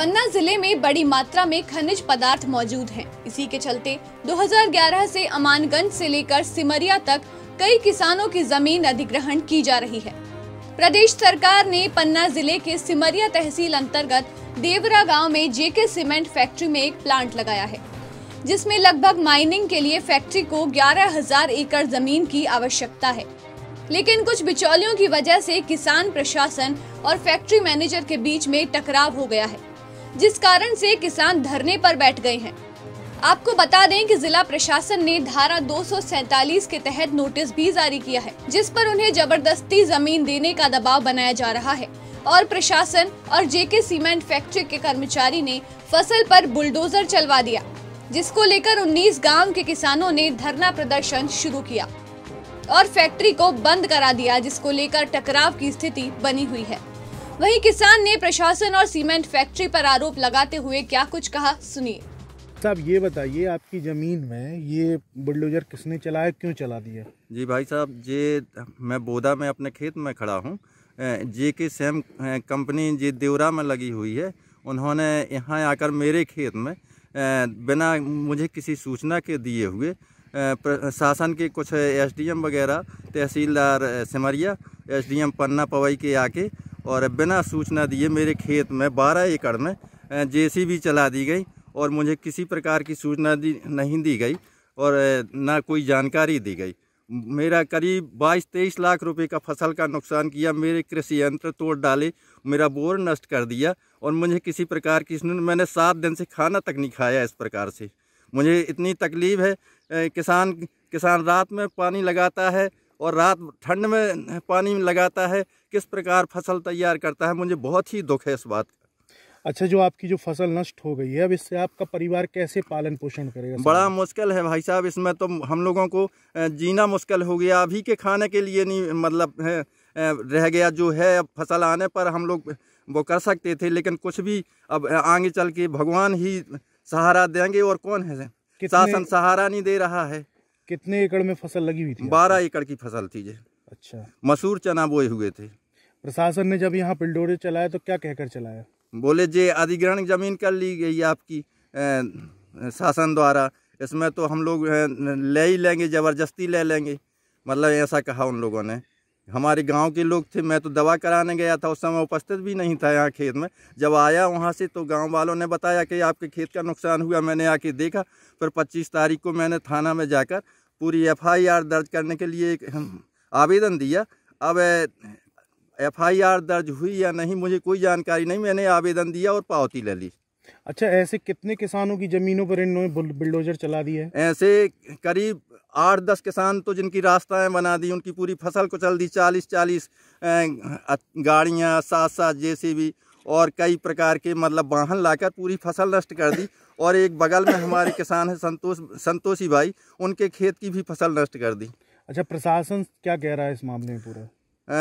पन्ना जिले में बड़ी मात्रा में खनिज पदार्थ मौजूद हैं। इसी के चलते 2011 से अमानगंज से लेकर सिमरिया तक कई किसानों की जमीन अधिग्रहण की जा रही है। प्रदेश सरकार ने पन्ना जिले के सिमरिया तहसील अंतर्गत देवरा गांव में जेके सीमेंट फैक्ट्री में एक प्लांट लगाया है, जिसमें लगभग माइनिंग के लिए फैक्ट्री को 11,000 एकड़ जमीन की आवश्यकता है। लेकिन कुछ बिचौलियों की वजह से किसान प्रशासन और फैक्ट्री मैनेजर के बीच में टकराव हो गया है, जिस कारण से किसान धरने पर बैठ गए हैं। आपको बता दें कि जिला प्रशासन ने धारा 247 के तहत नोटिस भी जारी किया है, जिस पर उन्हें जबरदस्ती जमीन देने का दबाव बनाया जा रहा है और प्रशासन और जेके सीमेंट फैक्ट्री के कर्मचारी ने फसल पर बुलडोजर चलवा दिया, जिसको लेकर 19 गांव के किसानों ने धरना प्रदर्शन शुरू किया और फैक्ट्री को बंद करा दिया, जिसको लेकर टकराव की स्थिति बनी हुई है। वहीं किसान ने प्रशासन और सीमेंट फैक्ट्री पर आरोप लगाते हुए क्या कुछ कहा, सुनिए। साहब ये बताइए, आपकी ज़मीन में ये बुलडोजर किसने चलाया, क्यों चला दिया? जी भाई साहब, ये मैं बोदा में अपने खेत में खड़ा हूँ। जेके सेम कंपनी जी देवरा में लगी हुई है। उन्होंने यहाँ आकर मेरे खेत में बिना मुझे किसी सूचना के दिए हुए शासन के कुछ एसडीएम वगैरह, तहसीलदार सिमरिया, एसडीएम पन्ना पवई के आके और बिना सूचना दिए मेरे खेत में 12 एकड़ में जेसीबी चला दी गई और मुझे किसी प्रकार की सूचना नहीं दी गई और ना कोई जानकारी दी गई। मेरा करीब 22-23 लाख रुपए का फसल का नुकसान किया। मेरे कृषि यंत्र तोड़ डाले, मेरा बोर नष्ट कर दिया और मुझे किसी प्रकार की मैंने 7 दिन से खाना तक नहीं खाया। इस प्रकार से मुझे इतनी तकलीफ है। किसान रात में पानी लगाता है और रात ठंड में पानी लगाता है, किस प्रकार फसल तैयार करता है। मुझे बहुत ही दुख है इस बात का। अच्छा, जो आपकी जो फसल नष्ट हो गई है, अब इससे आपका परिवार कैसे पालन पोषण करेगा? बड़ा मुश्किल है भाई साहब। इसमें तो हम लोगों को जीना मुश्किल हो गया। अभी के खाने के लिए नहीं मतलब रह गया। जो है अब फसल आने पर हम लोग वो कर सकते थे, लेकिन कुछ भी अब आगे चल के भगवान ही सहारा देंगे और कौन है। शासन सहारा नहीं दे रहा है। कितने एकड़ में फसल लगी हुई थी? 12 एकड़ की फसल थी। अच्छा, मसूर चना बोए हुए थे। प्रशासन ने जब यहाँ बुलडोजर चलाया तो क्या कहकर चलाया? बोले जे अधिग्रहण जमीन कर ली गई आपकी शासन द्वारा, इसमें तो हम लोग ले ही लेंगे, ज़बरदस्ती ले लेंगे, मतलब ऐसा कहा उन लोगों ने। हमारे गांव के लोग थे, मैं तो दवा कराने गया था, उस समय उपस्थित भी नहीं था यहाँ खेत में। जब आया वहाँ से तो गांव वालों ने बताया कि आपके खेत का नुकसान हुआ। मैंने आके देखा, फिर 25 तारीख को मैंने थाना में जाकर पूरी FIR दर्ज करने के लिए एक आवेदन दिया। अब FIR दर्ज हुई या नहीं मुझे कोई जानकारी नहीं। मैंने आवेदन दिया और पावती ले ली। अच्छा, ऐसे कितने किसानों की ज़मीनों पर इन्होंने बुलडोजर चला दी है? ऐसे करीब 8-10 किसान तो जिनकी रास्ताएं बना दी, उनकी पूरी फसल को चल दी। 40-40 गाड़ियां, 7-7 JCB और कई प्रकार के मतलब वाहन लाकर पूरी फसल नष्ट कर दी। और एक बगल में हमारे किसान है संतोषी भाई, उनके खेत की भी फसल नष्ट कर दी। अच्छा, प्रशासन क्या कह रहा है इस मामले में? पूरा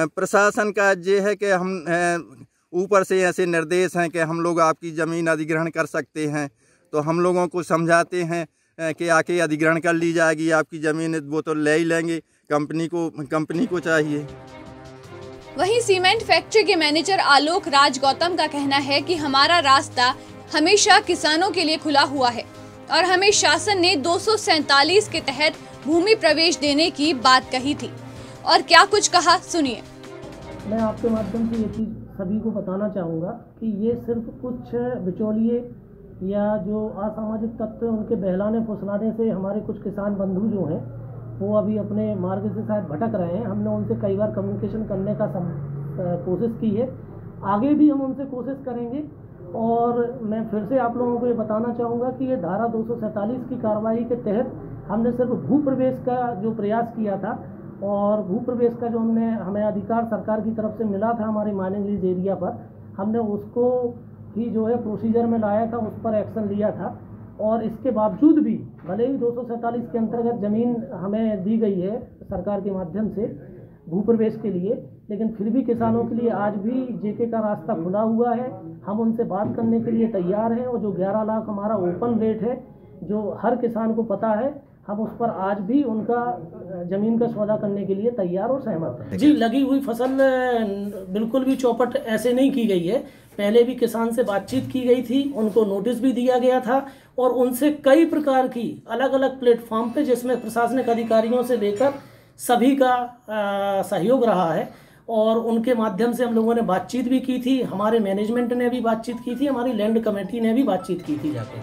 प्रशासन का ये है कि हम ऊपर से ऐसे निर्देश हैं कि हम लोग आपकी ज़मीन अधिग्रहण कर सकते हैं, तो हम लोगों को समझाते हैं कि आके अधिग्रहण कर ली जाएगी आपकी ज़मीन, वो तो ले ही लेंगे। कंपनी को चाहिए। वहीं सीमेंट फैक्ट्री के मैनेजर आलोक राज गौतम का कहना है कि हमारा रास्ता हमेशा किसानों के लिए खुला हुआ है और हमें शासन ने 247 के तहत भूमि प्रवेश देने की बात कही थी। और क्या कुछ कहा, सुनिए। मैं आपके माध्यम से ये चीज़ सभी को बताना चाहूँगा कि ये सिर्फ कुछ बिचौलिए या जो असामाजिक तत्व हैं उनके बहलाने फुसलाने से हमारे कुछ किसान बंधु जो हैं वो अभी अपने मार्ग से शायद भटक रहे हैं। हमने उनसे कई बार कम्युनिकेशन करने का कोशिश की है, आगे भी हम उनसे कोशिश करेंगे। और मैं फिर से आप लोगों को ये बताना चाहूँगा कि ये धारा 247 की कार्रवाई के तहत हमने सिर्फ भू प्रवेश का जो प्रयास किया था और भू प्रवेश का जो हमें अधिकार सरकार की तरफ से मिला था हमारे माइनिंग लीज एरिया पर, हमने उसको ही जो है प्रोसीजर में लाया था, उस पर एक्शन लिया था। और इसके बावजूद भी भले ही 247 के अंतर्गत ज़मीन हमें दी गई है सरकार के माध्यम से भू प्रवेश के लिए, लेकिन फिर भी किसानों के लिए आज भी जेके का रास्ता खुला हुआ है। हम उनसे बात करने के लिए तैयार हैं और जो 11 लाख हमारा ओपन रेट है, जो हर किसान को पता है, हम उस पर आज भी उनका ज़मीन का सौदा करने के लिए तैयार और सहमत हैं। जी, लगी हुई फसल बिल्कुल भी चौपट ऐसे नहीं की गई है। पहले भी किसान से बातचीत की गई थी, उनको नोटिस भी दिया गया था और उनसे कई प्रकार की अलग अलग प्लेटफॉर्म पे, जिसमें प्रशासनिक अधिकारियों से लेकर सभी का सहयोग रहा है और उनके माध्यम से हम लोगों ने बातचीत भी की थी। हमारे मैनेजमेंट ने भी बातचीत की थी, हमारी लैंड कमेटी ने भी बातचीत की थी जाके।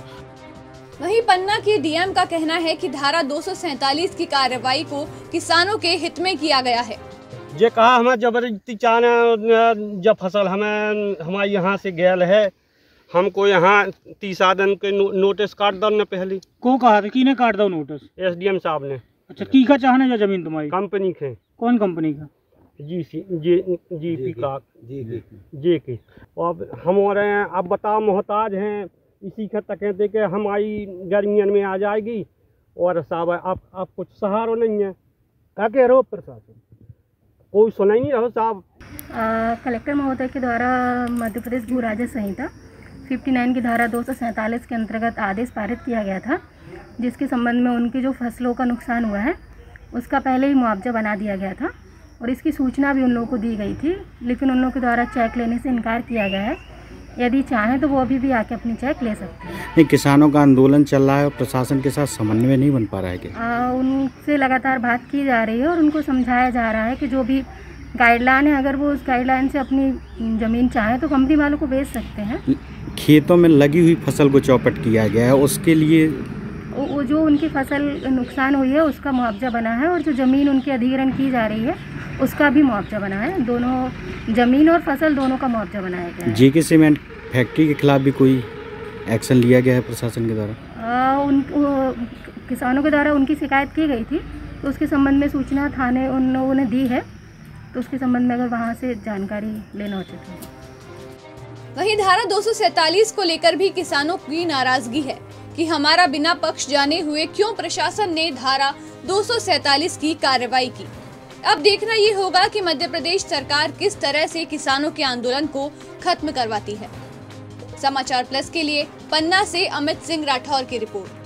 वहीं पन्ना के डीएम का कहना है कि धारा 247 की कार्रवाई को किसानों के हित में किया गया है। ये कहा हमें जबरदस्ती चाहना, जब फसल हमारे यहाँ से गैल है, हमको यहाँ 30 दिन के नोटिस काट दो न पहले। को कहा था, किने काट दो नोटिस? एसडीएम साहब ने। अच्छा, की का चाहने जो जमीन तुम्हारी? कंपनी के। कौन कंपनी का? जीपी का जे के। अब हमारे अब बताओ मोहताज हैं, इसी का कहते कि हमारी गर्मियन में आ जाएगी और साहब आप कुछ सहारा नहीं है। क्या कह रहे हो प्रशासन? कोई सुना ही नहीं रहा साहब। कलेक्टर महोदय के द्वारा मध्य प्रदेश भू राजस्व संहिता 59 की धारा 247 के अंतर्गत आदेश पारित किया गया था, जिसके संबंध में उनकी जो फसलों का नुकसान हुआ है उसका पहले ही मुआवजा बना दिया गया था और इसकी सूचना भी उन लोगों को दी गई थी, लेकिन उन लोगों के द्वारा चेक लेने से इनकार किया गया है। यदि चाहें तो वो अभी भी आके अपनी चेक ले सकते हैं। किसानों का आंदोलन चल रहा है और प्रशासन के साथ समन्वय नहीं बन पा रहा है क्या? उनसे लगातार बात की जा रही है और उनको समझाया जा रहा है कि जो भी गाइडलाइन है, अगर वो उस गाइडलाइन से अपनी ज़मीन चाहें तो कंपनी वालों को बेच सकते हैं। खेतों में लगी हुई फसल को चौपट किया गया है, उसके लिए वो जो उनकी फसल नुकसान हुई है उसका मुआवजा बना है और जो ज़मीन उनकी अधिग्रहण की जा रही है उसका भी मुआवजा बना है। दोनों ज़मीन और फसल दोनों का मुआवजा बनाया गया है। जेके सीमेंट फैक्ट्री के खिलाफ भी कोई एक्शन लिया गया है प्रशासन के द्वारा? किसानों के द्वारा उनकी शिकायत की गई थी तो उसके संबंध में सूचना थाने उन लोगों ने दी है, तो उसके संबंध में अगर वहाँ से जानकारी लेना उचित है। वहीं धारा 247 को लेकर भी किसानों की नाराजगी है कि हमारा बिना पक्ष जाने हुए क्यों प्रशासन ने धारा 247 की कार्रवाई की। अब देखना ये होगा कि मध्य प्रदेश सरकार किस तरह से किसानों के आंदोलन को खत्म करवाती है। समाचार प्लस के लिए पन्ना से अमित सिंह राठौर की रिपोर्ट।